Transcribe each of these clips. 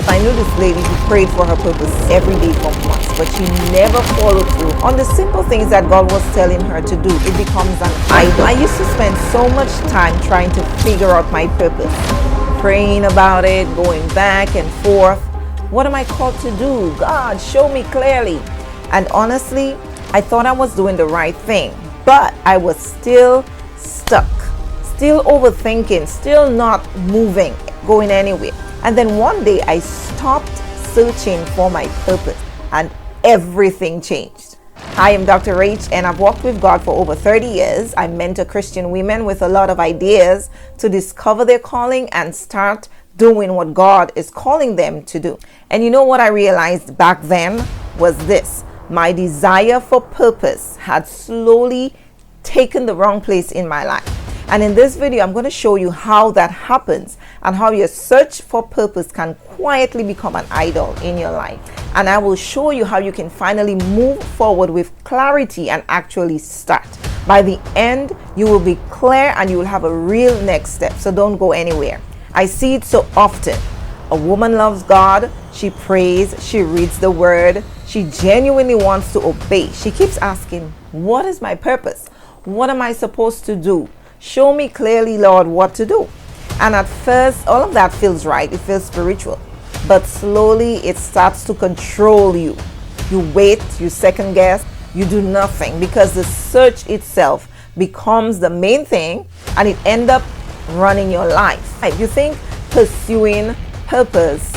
I knew this lady who prayed for her purpose every day for months, but she never followed through on the simple things that God was telling her to do. It becomes an idol. I used to spend so much time trying to figure out my purpose, praying about it, going back and forth. What am I called to do? God, show me clearly. And honestly, I thought I was doing the right thing, but I was still stuck, still overthinking, still not moving, going anywhere. And then one day I stopped searching for my purpose and everything changed. I am Dr. Rach and I've walked with God for over 30 years. I mentor Christian women with a lot of ideas to discover their calling and start doing what God is calling them to do. And you know what I realized back then was this: my desire for purpose had slowly taken the wrong place in my life. And in this video, I'm going to show you how that happens and how your search for purpose can quietly become an idol in your life. And I will show you how you can finally move forward with clarity and actually start. By the end, you will be clear and you will have a real next step. So don't go anywhere. I see it so often. A woman loves God. She prays. She reads the word. She genuinely wants to obey. She keeps asking, what is my purpose? What am I supposed to do? Show me clearly, Lord, what to do. And at first, all of that feels right. It feels spiritual. But slowly, it starts to control you. You wait, you second guess, you do nothing because the search itself becomes the main thing and it ends up running your life. You think pursuing purpose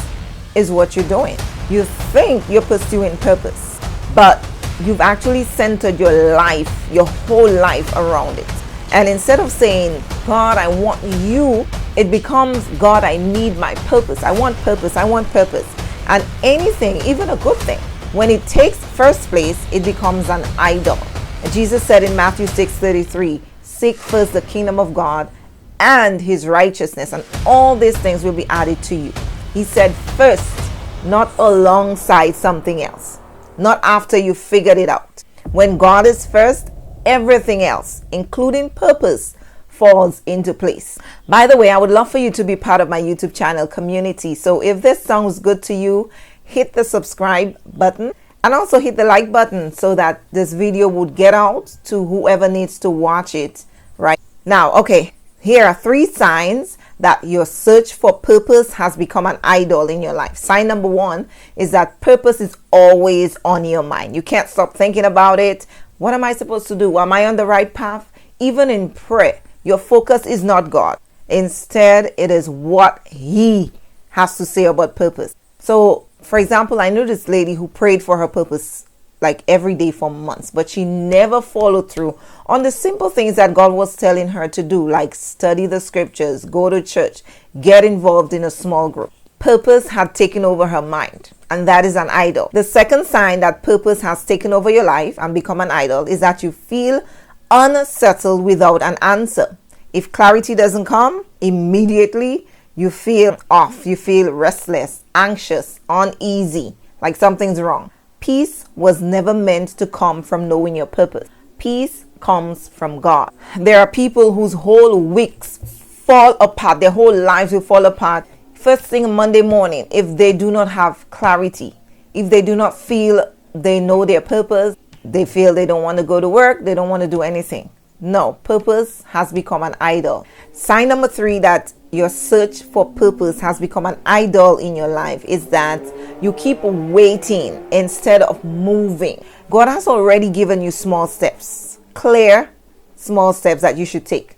is what you're doing. You think you're pursuing purpose, but you've actually centered your life, your whole life around it. And instead of saying, God, I want you, it becomes, God, I need my purpose. I want purpose. I want purpose. And anything, even a good thing, when it takes first place, it becomes an idol. And Jesus said in Matthew 6:33, seek first the kingdom of God and his righteousness, and all these things will be added to you. He said first, not alongside something else, not after you figured it out. When God is first, everything else, including purpose, falls into place. By the way, I would love for you to be part of my YouTube channel community. So if this sounds good to you, hit the subscribe button and also hit the like button so that this video would get out to whoever needs to watch it right now. Okay, here are 3 signs that your search for purpose has become an idol in your life. Sign number 1 is that purpose is always on your mind. You can't stop thinking about it. What am I supposed to do? Am I on the right path? Even in prayer, your focus is not God. Instead, it is what He has to say about purpose. So, for example, I knew this lady who prayed for her purpose like every day for months, but she never followed through on the simple things that God was telling her to do, like study the scriptures, go to church, get involved in a small group. Purpose had taken over her mind, and that is an idol. The second sign that purpose has taken over your life and become an idol is that you feel unsettled without an answer. If clarity doesn't come immediately, you feel off, you feel restless, anxious, uneasy, like something's wrong. Peace was never meant to come from knowing your purpose. Peace comes from God. There are people whose whole weeks fall apart, their whole lives will fall apart first thing Monday morning if they do not have clarity, if they do not feel they know their purpose, they feel they don't want to go to work, they don't want to do anything. No, purpose has become an idol. Sign number 3 that your search for purpose has become an idol in your life is that you keep waiting instead of moving. God has already given you small steps, clear small steps that you should take.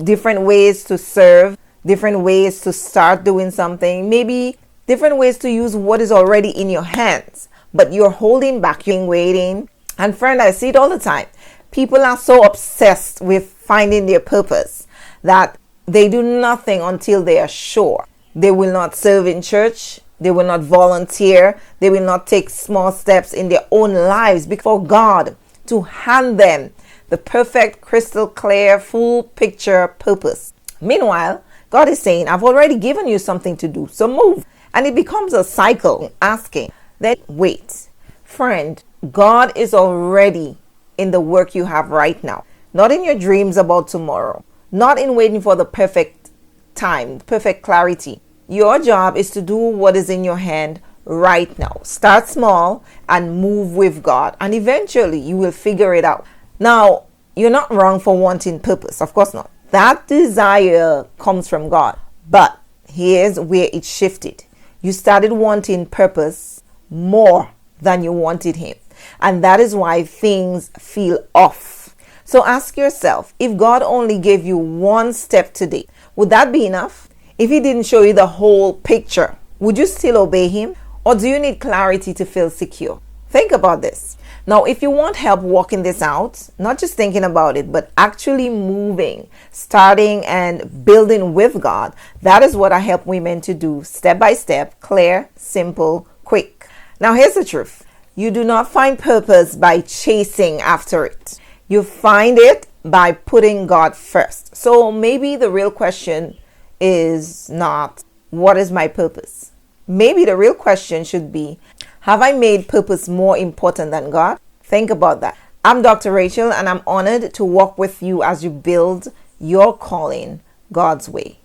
Different ways to serve, different ways to start doing something, maybe different ways to use what is already in your hands, but you're holding back, you're waiting. And friend, I see it all the time. People are so obsessed with finding their purpose that they do nothing until they are sure. They will not serve in church. They will not volunteer. They will not take small steps in their own lives before God to hand them the perfect, crystal clear, full picture purpose. Meanwhile, God is saying, I've already given you something to do, so move. And it becomes a cycle asking, then wait. Friend, God is already in the work you have right now, not in your dreams about tomorrow, not in waiting for the perfect time, perfect clarity. Your job is to do what is in your hand right now. Start small and move with God, and eventually you will figure it out. Now, you're not wrong for wanting purpose. Of course not. That desire comes from God. But here's where it shifted. You started wanting purpose more than you wanted Him. And that is why things feel off. So ask yourself, if God only gave you one step today, would that be enough? If He didn't show you the whole picture, would you still obey Him? Or do you need clarity to feel secure? Think about this. Now, if you want help working this out, not just thinking about it, but actually moving, starting and building with God, that is what I help women to do step by step, clear, simple, quick. Now, here's the truth. You do not find purpose by chasing after it. You find it by putting God first. So maybe the real question is not, what is my purpose? Maybe the real question should be, have I made purpose more important than God? Think about that. I'm Dr. Rachel, and I'm honored to walk with you as you build your calling God's way.